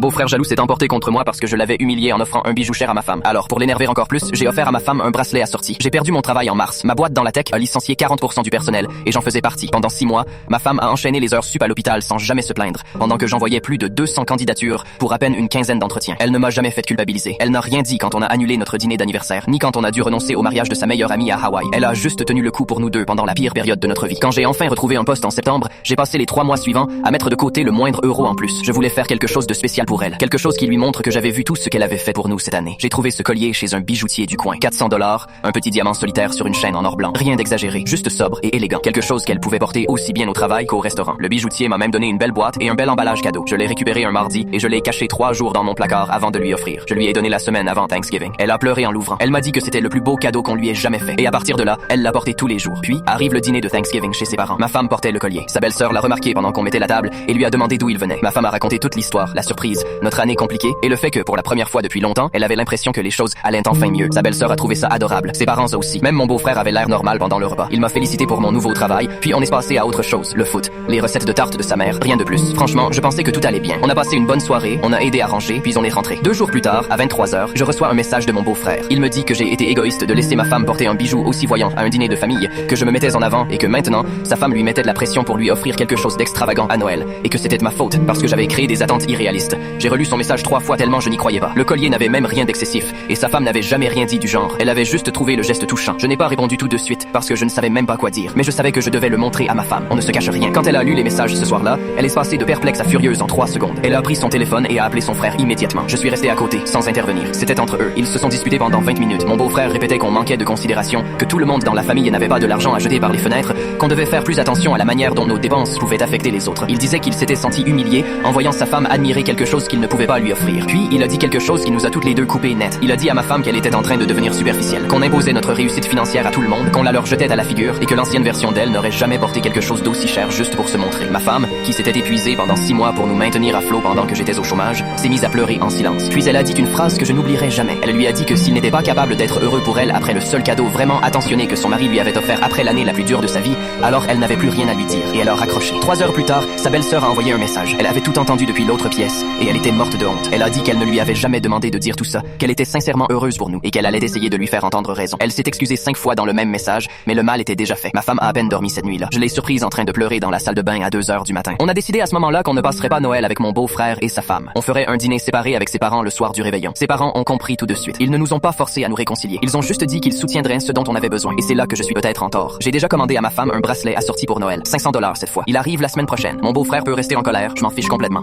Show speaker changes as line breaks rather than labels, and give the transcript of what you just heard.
beau-frère jaloux s'est emporté contre moi parce que je l'avais humilié en offrant un bijou cher à ma femme. Alors, pour l'énerver encore plus, j'ai offert à ma femme un bracelet assorti. J'ai perdu mon travail en mars. Ma boîte dans la tech a licencié 40% du personnel et j'en faisais partie. Pendant 6 mois, ma femme a enchaîné les heures sup à l'hôpital sans jamais se plaindre, pendant que j'envoyais plus de 200 candidatures pour à peine une quinzaine d'entretiens. Elle ne m'a jamais fait culpabiliser. Elle n'a rien dit quand on a annulé notre dîner d'anniversaire, ni quand on a dû renoncer au mariage de sa meilleure amie à Hawaï. Elle a juste tenu le coup pour nous deux pendant la pire période de notre vie. Quand j'ai enfin retrouvé un poste en septembre, j'ai passé les 3 mois suivants à mettre de côté le moindre euro en plus. Je voulais faire quelque chose de spécial pour elle, quelque chose qui lui montre que j'avais vu tout ce qu'elle avait fait pour nous cette année. J'ai trouvé ce collier chez un bijoutier du coin. $400, un petit diamant solitaire sur une chaîne en or blanc. Rien d'exagéré, juste sobre et élégant. Quelque chose qu'elle pouvait porter aussi bien au travail qu'au restaurant. Le bijoutier m'a même donné une belle boîte et un bel emballage cadeau. Je l'ai récupéré un mardi et je l'ai caché 3 jours dans mon placard avant de lui offrir. Je lui ai donné la semaine avant Thanksgiving. Elle a pleuré en l'ouvrant. Elle m'a dit que c'était le plus beau cadeau qu'on lui ait jamais fait. Et à partir de là, elle l'a porté tous les jours. Puis arrive le dîner de Thanksgiving chez ses parents. Ma femme portait le collier. Sa belle-sœur l'a remarqué pendant qu'on mettait la table et lui a demandé d'où il venait. Ma femme a raconté toute l'histoire, la surprise, notre année compliquée et le fait que pour la première fois depuis longtemps, elle avait l'impression que les choses allaient enfin mieux. Sa belle-sœur a trouvé ça adorable. Ses parents aussi. Même mon beau-frère avait l'air normal pendant le repas. Il m'a félicité pour mon nouveau travail, puis on est passé à autre chose, le foot, les recettes de tarte de sa mère, rien de plus. Franchement, je pensais que tout allait bien. On a passé une bonne soirée, on a aidé à ranger, puis on est rentré. 2 jours plus tard, à 23h, je reçois un message de mon beau-frère. Il me dit que j'ai été égoïste de laisser ma femme porter un bijou aussi voyant à un dîner de famille, que je me mettais en avant et que maintenant, sa femme lui mettait de la pression pour lui offrir quelque chose d'extravagant à Noël, et que c'était de ma faute parce que j'avais créé des attentes irréalistes. J'ai relu son message 3 fois tellement je n'y croyais pas. Le collier n'avait même rien d'excessif et sa femme n'avait jamais rien dit du genre. Elle avait juste trouvé le geste touchant. Je n'ai pas répondu tout de suite parce que je ne savais même pas quoi dire, mais je savais que je devais le montrer à ma femme. On ne se cache rien. Quand elle a lu les messages ce soir-là, elle est passée de perplexe à furieuse en 3 secondes. Elle a pris son téléphone et a appelé son frère immédiatement. Je suis resté à côté, sans intervenir. C'était entre eux. Ils se sont disputés pendant 20 minutes. Mon beau-frère répétait qu'on manquait de considération, que tout le monde dans la famille n'avait pas de l'argent à jeter par les fenêtres, qu'on devait faire plus attention à la manière dont nos dépenses pouvaient affecter les autres. Il disait qu'il s'était senti humilié en voyant sa femme admirer quelque chose qu'il ne pouvait pas lui offrir. Puis, il a dit quelque chose qui nous a toutes les deux coupées net. Il a dit à ma femme qu'elle était en train de devenir superficielle, qu'on imposait notre réussite financière à tout le monde, qu'on la leur jetait à la figure et que l'ancienne version d'elle n'aurait jamais porté quelque chose d'aussi cher juste pour se montrer. Ma femme, qui s'était épuisée pendant 6 mois pour nous maintenir à flot pendant que j'étais au chômage, s'est mise à pleurer en silence. Puis elle a dit une phrase que je n'oublierai jamais. Elle lui a dit que s'il n'était pas capable d'être heureux pour elle après le seul cadeau vraiment attentionné que son mari lui avait offert après l'année la plus dure de sa vie, alors elle n'avait plus rien à lui dire et elle a raccroché. 3 heures plus tard, sa belle-sœur a envoyé un message. Elle avait tout entendu depuis l'autre pièce et elle était morte de honte. Elle a dit qu'elle ne lui avait jamais demandé de dire tout ça, qu'elle était sincèrement heureuse pour nous et qu'elle allait essayer de lui faire entendre raison. Elle s'est excusée 5 fois dans le même message, mais le mal était déjà fait. Ma femme a à peine dormi cette nuit-là. Je l'ai surprise en train de pleurer dans la salle de bain à 2h du matin. On a décidé à ce moment-là qu'on ne passerait pas Noël avec mon beau-frère et sa femme. On ferait un dîner séparé avec ses parents le soir du réveillon. Ses parents ont compris tout de suite. Ils ne nous ont pas forcés à nous réconcilier. Ils ont juste dit qu'ils soutiendraient ce dont on avait besoin. Et c'est là que je suis peut-être en tort. J'ai déjà commandé à ma femme un bracelet assorti pour Noël. $500 cette fois. Il arrive la semaine prochaine. Mon beau-frère peut rester en colère. Je m'en fiche complètement.